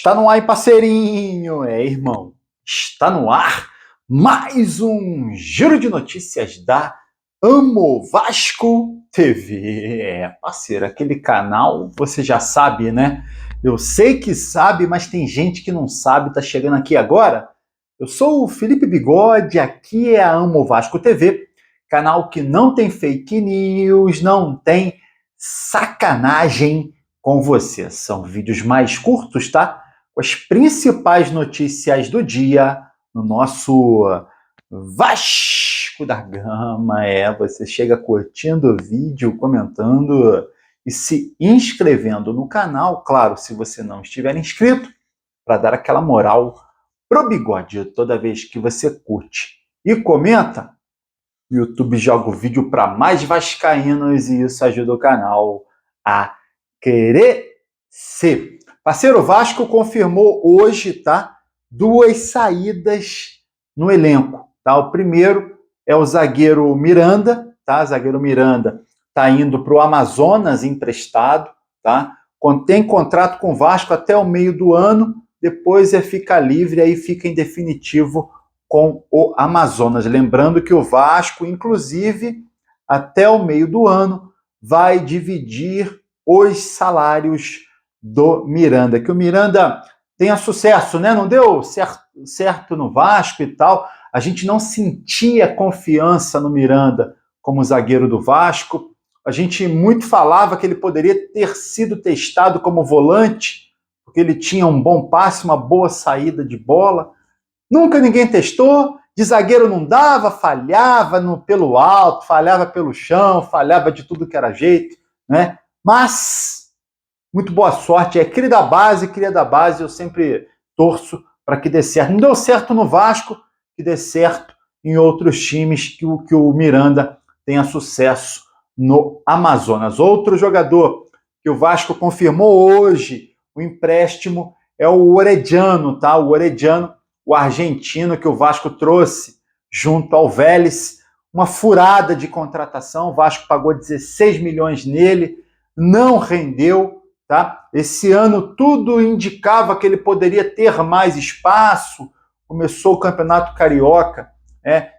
Está no ar, parceirinho, irmão. Está no ar mais um giro de notícias da Amo Vasco TV. Parceiro, aquele canal, você já sabe, né? Eu sei que sabe, mas tem gente que não sabe, tá chegando aqui agora. Eu sou o Felipe Bigode, aqui é a Amo Vasco TV, canal que não tem fake news, não tem sacanagem com você. São vídeos mais curtos, tá? Com as principais notícias do dia no nosso Vasco da Gama. Você chega curtindo o vídeo, comentando e se inscrevendo no canal. Claro, se você não estiver inscrito, para dar aquela moral pro Bigode. Toda vez que você curte e comenta, o YouTube joga o vídeo para mais vascaínos e isso ajuda o canal a crescer. Parceiro, Vasco confirmou hoje, tá? 2 saídas no elenco, tá? O primeiro é o zagueiro Miranda, tá? O zagueiro Miranda tá indo para o Amazonas emprestado, tá? Tem contrato com o Vasco até o meio do ano, depois fica livre, aí fica em definitivo com o Amazonas. Lembrando que o Vasco, inclusive, até o meio do ano, vai dividir os salários do Miranda. Que o Miranda tenha sucesso, né? Não deu certo no Vasco e tal. A gente não sentia confiança no Miranda como zagueiro do Vasco. A gente muito falava que ele poderia ter sido testado como volante, porque ele tinha um bom passe, uma boa saída de bola. Nunca ninguém testou, de zagueiro não dava, falhava pelo alto, falhava pelo chão, falhava de tudo que era jeito, né? Mas, muito boa sorte, cria da base, eu sempre torço para que dê certo. Não deu certo no Vasco, que dê certo em outros times, que o Miranda tenha sucesso no Amazonas. Outro jogador que o Vasco confirmou hoje, o empréstimo, é o Orediano, tá? O Orediano, o argentino que o Vasco trouxe junto ao Vélez, uma furada de contratação, o Vasco pagou 16 milhões nele, não rendeu, tá? Esse ano tudo indicava que ele poderia ter mais espaço, começou o Campeonato Carioca,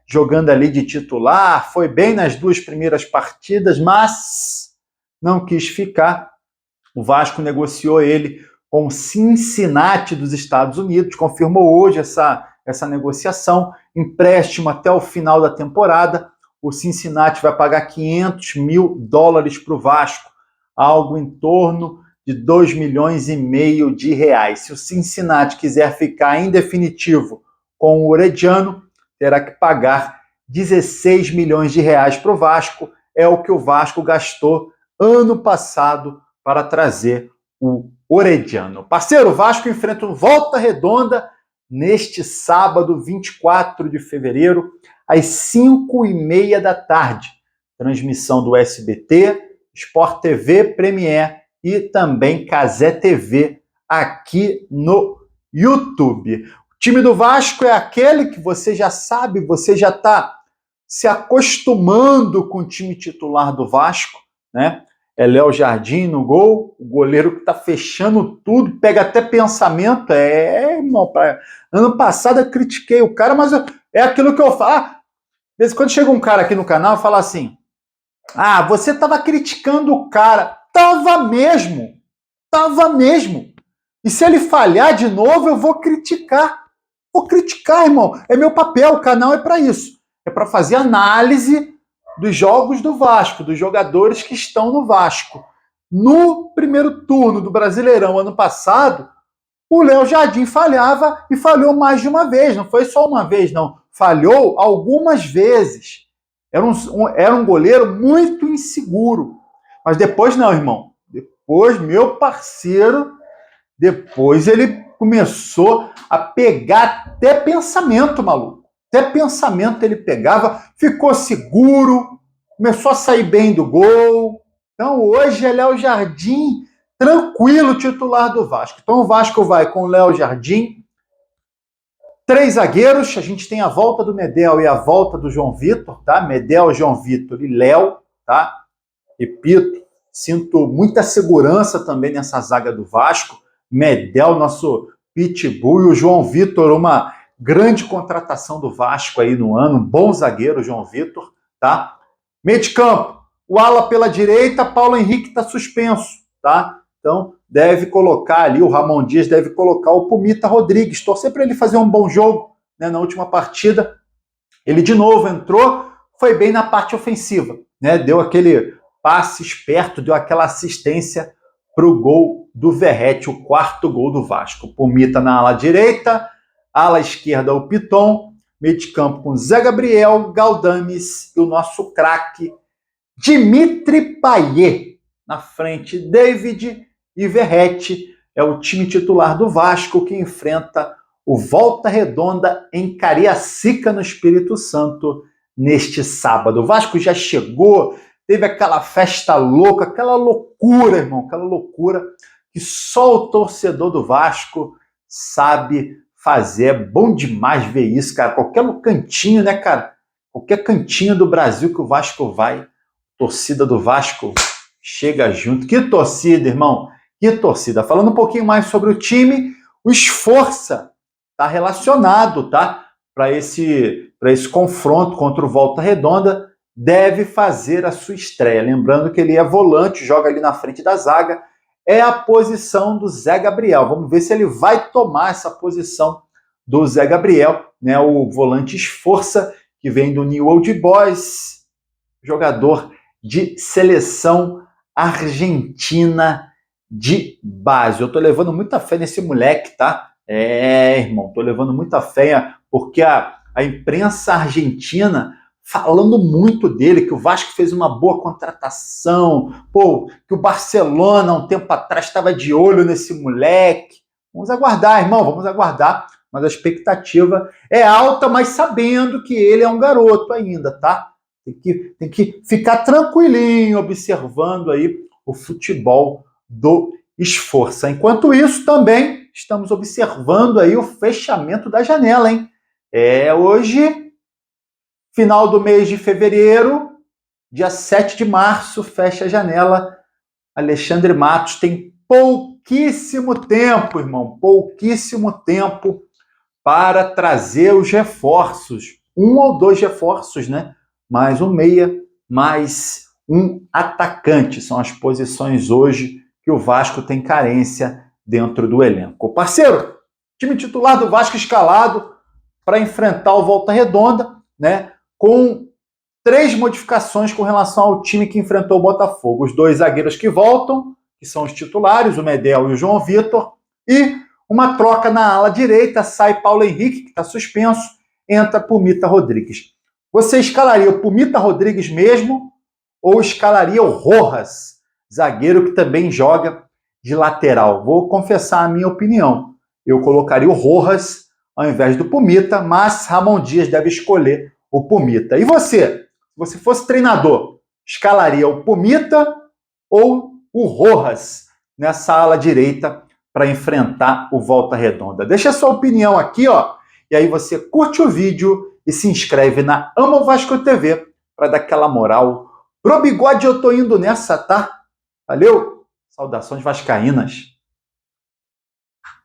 jogando ali de titular, foi bem nas 2 primeiras partidas, mas não quis ficar. O Vasco negociou ele com o Cincinnati dos Estados Unidos, confirmou hoje essa negociação, empréstimo até o final da temporada. O Cincinnati vai pagar $500 mil para o Vasco, algo em torno de 2,5 milhões de reais. Se o Cincinnati quiser ficar em definitivo com o Orediano, terá que pagar 16 milhões de reais para o Vasco, é o que o Vasco gastou ano passado para trazer o Orediano. Parceiro, o Vasco enfrenta o Volta Redonda neste sábado, 24 de fevereiro, às 5h30 da tarde. Transmissão do SBT, Sport TV, Premier e também Cazé TV aqui no YouTube. O time do Vasco é aquele que você já sabe, você já está se acostumando com o time titular do Vasco, né? É Léo Jardim no gol, o goleiro que está fechando tudo, pega até pensamento. Irmão, ano passado eu critiquei o cara, mas é aquilo que eu falo. De vez em quando chega um cara aqui no canal e fala assim: você estava criticando o cara. Tava mesmo. E se ele falhar de novo, eu vou criticar. Vou criticar, irmão. É meu papel, o canal é para isso. É para fazer análise dos jogos do Vasco, dos jogadores que estão no Vasco. No primeiro turno do Brasileirão, ano passado, o Léo Jardim falhava e falhou mais de uma vez. Não foi só uma vez, não. Falhou algumas vezes. Era um goleiro muito inseguro. Mas depois não, irmão. Depois, meu parceiro, depois ele começou a pegar até pensamento, maluco. Até pensamento ele pegava, ficou seguro, começou a sair bem do gol. Então hoje é Léo Jardim, tranquilo, titular do Vasco. Então o Vasco vai com o Léo Jardim, 3 zagueiros, a gente tem a volta do Medel e a volta do João Vitor, tá? Medel, João Vitor e Léo, tá? Repito, sinto muita segurança também nessa zaga do Vasco. Medel, nosso Pitbull e o João Vitor, uma grande contratação do Vasco aí no ano, um bom zagueiro, João Vitor, tá? Meio de campo, o ala pela direita, Paulo Henrique está suspenso, tá? Então, deve colocar ali, o Ramon Dias deve colocar o Pumita Rodrigues, torcer para ele fazer um bom jogo, né, na última partida. Ele de novo entrou, foi bem na parte ofensiva, né? Deu aquele passe esperto, deu aquela assistência para o gol do Verratti, o quarto gol do Vasco. Pumita na ala direita, ala esquerda o Piton, meio de campo com Zé Gabriel, Galdames e o nosso craque Dimitri Payet. Na frente, David e Verratti. É o time titular do Vasco que enfrenta o Volta Redonda em Cariacica, no Espírito Santo, neste sábado. O Vasco já chegou, teve aquela festa louca, aquela loucura, irmão, aquela loucura que só o torcedor do Vasco sabe fazer. É bom demais ver isso, cara. Qualquer cantinho, né, cara? Qualquer cantinho do Brasil que o Vasco vai, torcida do Vasco chega junto. Que torcida, irmão! Que torcida! Falando um pouquinho mais sobre o time, o Sforza está relacionado, tá? Para esse confronto contra o Volta Redonda, deve fazer a sua estreia. Lembrando que ele é volante, joga ali na frente da zaga, é a posição do Zé Gabriel. Vamos ver se ele vai tomar essa posição do Zé Gabriel, né? O volante Sforza, que vem do New Old Boys, jogador de seleção argentina de base. Eu tô levando muita fé nesse moleque, tá? Irmão, tô levando muita fé, porque a imprensa argentina falando muito dele, que o Vasco fez uma boa contratação, pô, que o Barcelona, um tempo atrás, estava de olho nesse moleque. Vamos aguardar, irmão, vamos aguardar. Mas a expectativa é alta, mas sabendo que ele é um garoto ainda, tá? Tem que ficar tranquilinho observando aí o futebol do Sforza. Enquanto isso, também estamos observando aí o fechamento da janela, hein? Hoje, final do mês de fevereiro, dia 7 de março, fecha a janela. Alexandre Matos tem pouquíssimo tempo, irmão, pouquíssimo tempo para trazer os reforços. 1 ou 2 reforços, né? Mais um meia, mais um atacante. São as posições hoje que o Vasco tem carência dentro do elenco. Parceiro, time titular do Vasco escalado para enfrentar o Volta Redonda, né? Com 3 modificações com relação ao time que enfrentou o Botafogo. Os 2 zagueiros que voltam, que são os titulares, o Medel e o João Vitor, e uma troca na ala direita, sai Paulo Henrique, que está suspenso, entra Pumita Rodrigues. Você escalaria o Pumita Rodrigues mesmo ou escalaria o Rojas, zagueiro que também joga de lateral? Vou confessar a minha opinião. Eu colocaria o Rojas ao invés do Pumita, mas Ramon Dias deve escolher o Pumita. E você? Se você fosse treinador, escalaria o Pumita ou o Rojas nessa ala direita para enfrentar o Volta Redonda? Deixa a sua opinião aqui, ó. E aí você curte o vídeo e se inscreve na Amo Vasco TV para dar aquela moral. Pro bigode eu tô indo nessa, tá? Valeu? Saudações vascaínas.